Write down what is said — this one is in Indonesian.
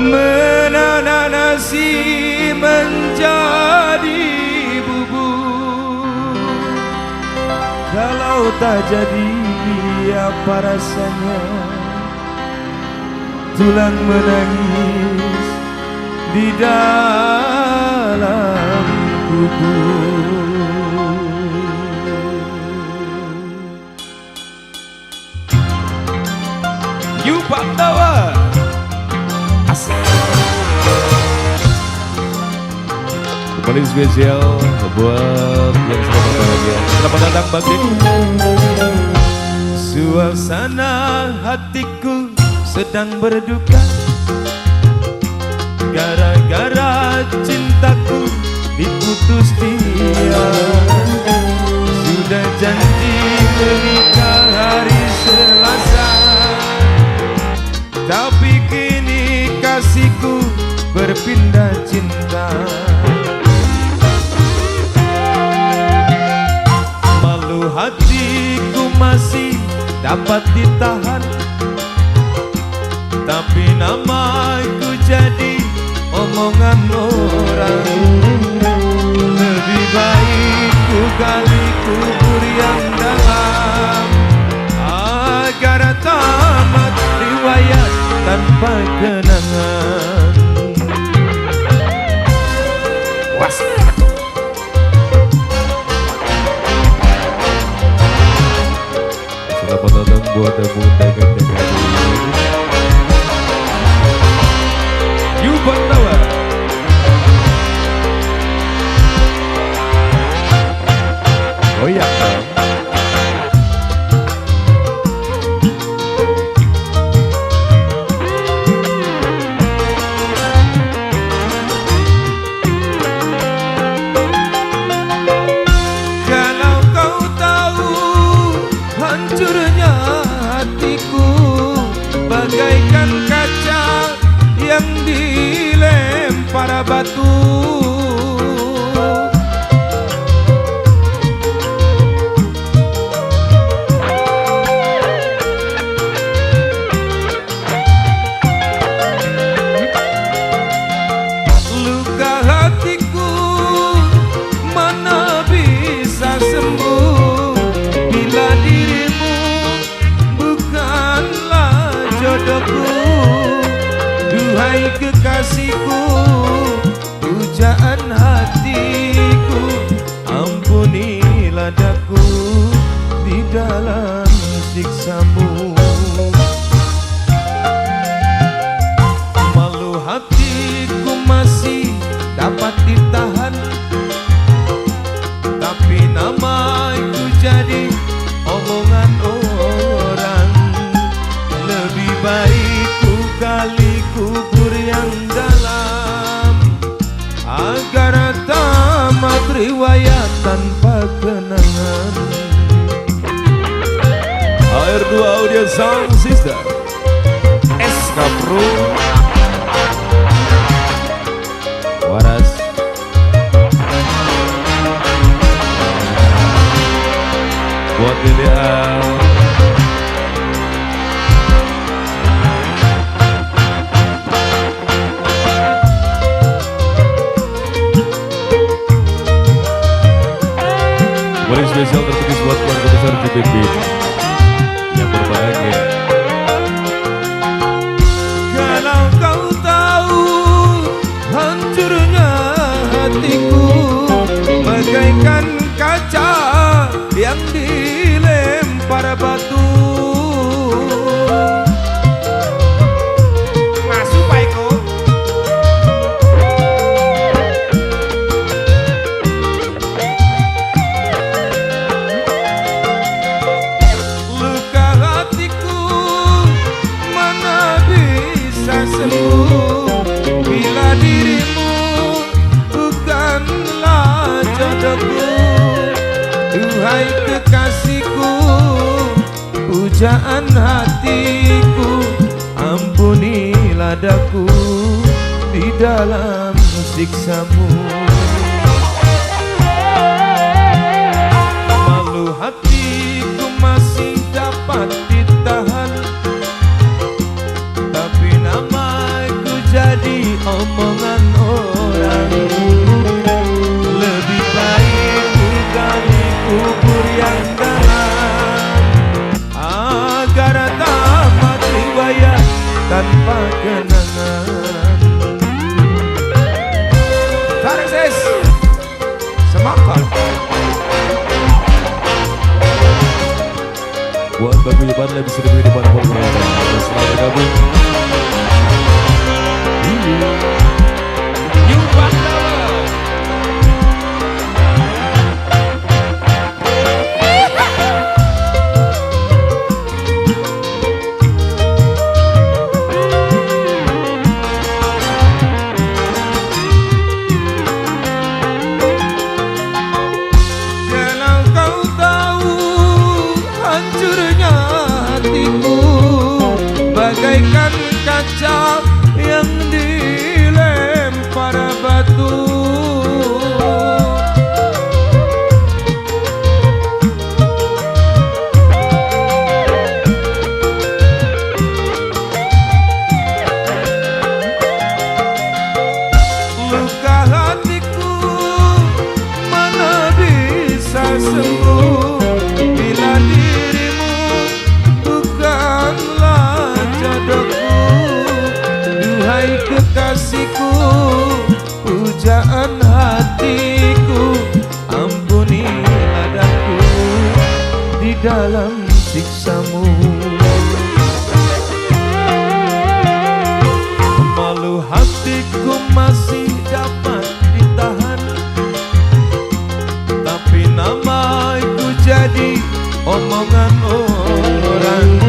menanam nasi menjadi bubur. Kalau tak jadi apa rasanya tulang menangis di dalam kubur. You Pandawa asik. Kembali spesial buat yang sedang berbahagia. Selamat datang Bang Denny. Suasana hatiku sedang berduka gara-gara cintaku diputus dia. Sudah janji menikah hari Selasa, tapi kini kasihku berpindah cinta. Malu hatiku masih dapat ditahan, tapi namaku jadi omongan orang. Lebih baik ku gali kubur yang dalam agar tamat riwayat tanpa kenangan. Was. Selamat datang buat tamu undangan dengan You Pandawa. Oh iya. Kalau kau tahu hancurnya hatiku bagaikan kaca yang dilempar batu. Luka hatiku mana bisa sembuh bila dirimu bukanlah jodohku. Duhai kekasihku, pujaan hatiku, ampunilah daku di dalam siksamu. Malu hatiku masih dapat ditahan, tapi namaku jadi omongan orang. Lebih baik ku gali kubur yang dalam agar tamat riwayat tanpa kenangan. HR2 Audio Sound System SK Pro Waras. Buat ideal Boleh spesial tertulis buat keluarga besar GBB yang berbahagia. Kalau kau tahu hancurnya hatiku bagaikan kaca yang dilempar batu. Masuk Paiko. Luka hatiku mana bisa sembuh bila dirimu bukanlah jodohku. Duhai kekasihku, pujaan hatiku, ampunilah daku di dalam siksamu. Malu hatiku masih dapat ditahan, tapi namaku jadi omongan orang. Lebih baik ku gali kubur yang dalam agar tamat riwayat tanpa kenangan. Tarik sis, semangat. Buat paguyuban lebih sering di depan pemerintahan. Selamat bergabung. You bagaikan kaca yang dilempar batu. Luka hatiku mana bisa sembuh bila dirimu bukanlah jodohku. Duhai kekasihku, pujaan hatiku, ampunilah daku di dalam siksamu. Malu hatiku masih dapat ditahan, tapi nama itu jadi omongan orang.